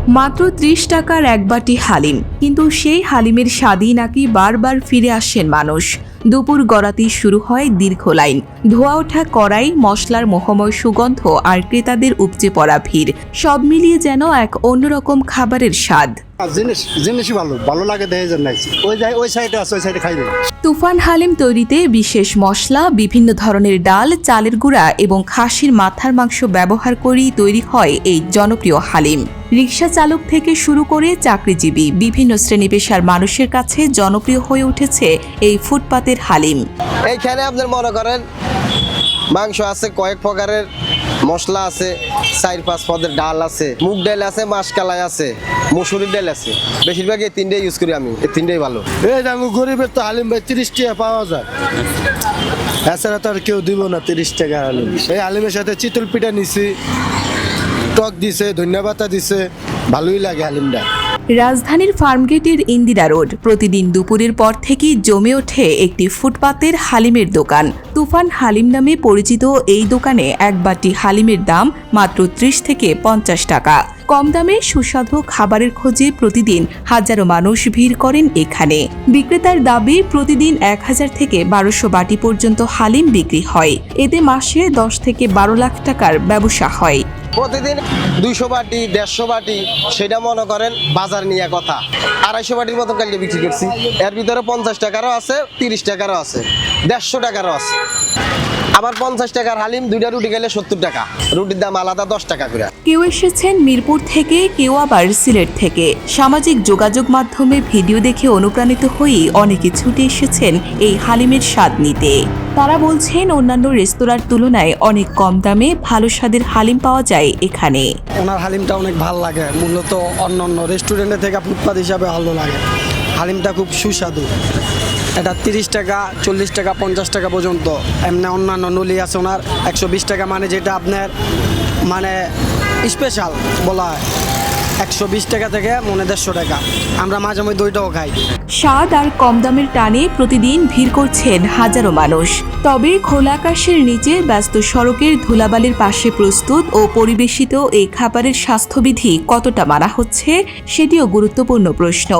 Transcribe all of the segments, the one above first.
মাত্র ৩০ টাকার এক বাটি হালিম, কিন্তু সেই হালিমের স্বাদই নাকি বারবার ফিরে আসেন মানুষ। দুপুর গড়াতেই শুরু হয় দীর্ঘ লাইন, ধোয়া ওঠা কড়াই, মশলার মোহময় সুগন্ধ আর ক্রেতাদের উপচে পড়া ভিড়, সব মিলিয়ে যেন এক অন্যরকম খাবারের স্বাদ। জিনিসই ভালো লাগে দেখে জন্য ওই সাইডে আছে, ওই সাইডে খাইবে। তুফান হালিম তৈরিতে বিশেষ মশলা, বিভিন্ন ধরনের ডাল, চালের গুঁড়া এবং খাসির মাথার মাংস ব্যবহার করেই তৈরি হয় এই জনপ্রিয় হালিম। রিকশা চালক থেকে শুরু করে চাকরিজীবী বিভিন্ন শ্রেণী পেশার মানুষের কাছে জনপ্রিয় হয়ে উঠেছে এই ফুটপাতের হালিম। এইখানে আপনার মনে করেন মাংস আছে, কয়েক প্রকারের মশলা আছে, 4-5 পদের ডাল আছে, মুগ ডাল আছে, মাসকালাই আছে, মসুরির ডাল আছে। বেশিরভাগ এই তিনটাই ইউজ করি আমি, এই তিনটাই ভালো। এই আমি গরিবের তো হালিম ভাই 30 টাকা পাওয়া যায়, এছাড়া তো আর কেউ দিব না 30 টাকা হালিম। এই হালিমের সাথে চিতল পিঠা নিছি, টক দিছে, ধন্যবাদ দিছে, ভালোই লাগে হালিমটা। রাজধানীর ফার্মগেটের ইন্দিরা রোড প্রতিদিন দুপুরের পর থেকেই জমে ওঠে একটি ফুটপাতের হালিমের দোকান। তুফান হালিম নামে পরিচিত এই দোকানে এক বাটি হালিমের দাম মাত্র 30 থেকে 50 টাকা। কম দামে সুস্বাদু খাবারের খোঁজে প্রতিদিন হাজারো মানুষ ভিড় করেন এখানে। বিক্রেতার দাবি প্রতিদিন 1000 থেকে 1200 বাটি পর্যন্ত হালিম বিক্রি হয়। এতে মাসে 10 থেকে 12 লাখ টাকার ব্যবসা হয়। প্রতিদিন 200 বাটি 150 বাটি, সেটা মনে করেন বাজার নিয়ে কথা। 250 বাটির মতো কালকে বিক্রি করছি। এর ভিতরে 50 টাকারও আছে, 30 টাকারও আছে, 150 টাকারও আছে। আবার 50 টাকার হালিম 2টা রুটি গেলে 70 টাকা, রুটির দাম আলাদা 10 টাকা করে। কেউ এসেছেন মিরপুর থেকে, কেউ আবার সিলেট থেকে। সামাজিক যোগাযোগ মাধ্যমে ভিডিও দেখে অনুপ্রাণিত হয়েই অনেকে ছুটে এসেছেন এই হালিমের স্বাদ নিতে। তারা বলছেন অন্যান্য রেস্তোরাঁর তুলনায় অনেক কম দামে ভালো স্বাদের হালিম পাওয়া যায় এখানে। ওনার হালিমটা অনেক ভালো লাগে, মূলত অন্য রেস্টুরেন্টের থেকে ফুটপাত হিসাবে ভালো লাগে। হালিমটা খুব সুস্বাদু। এটা 30 টাকা, 40 টাকা, 50 টাকা পর্যন্ত। এমনি অন্যান্য নলি আছে ওনার 120 টাকা, মানে যেটা আপনার মানে স্পেশাল বলা হয়। 120 টাকা থেকে 150 টাকা। আমরা মাঝে মধ্যে ওইটাও খাই। স্বাদ আর কম দামের টানে প্রতিদিন ভিড় করছেন হাজারো মানুষ। তবে খোলা আকাশের নিচে ব্যস্ত সড়কের ধুলাবালির পাশে প্রস্তুত ও পরিবেশিত এই খাবারের স্বাস্থ্যবিধি কতটা মানা হচ্ছে সেটিও গুরুত্বপূর্ণ প্রশ্ন।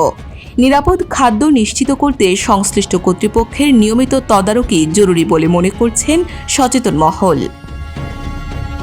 নিরাপদ খাদ্য নিশ্চিত করতে সংশ্লিষ্ট কর্তৃপক্ষের নিয়মিত তদারকি জরুরি বলে মনে করছেন সচেতন মহল।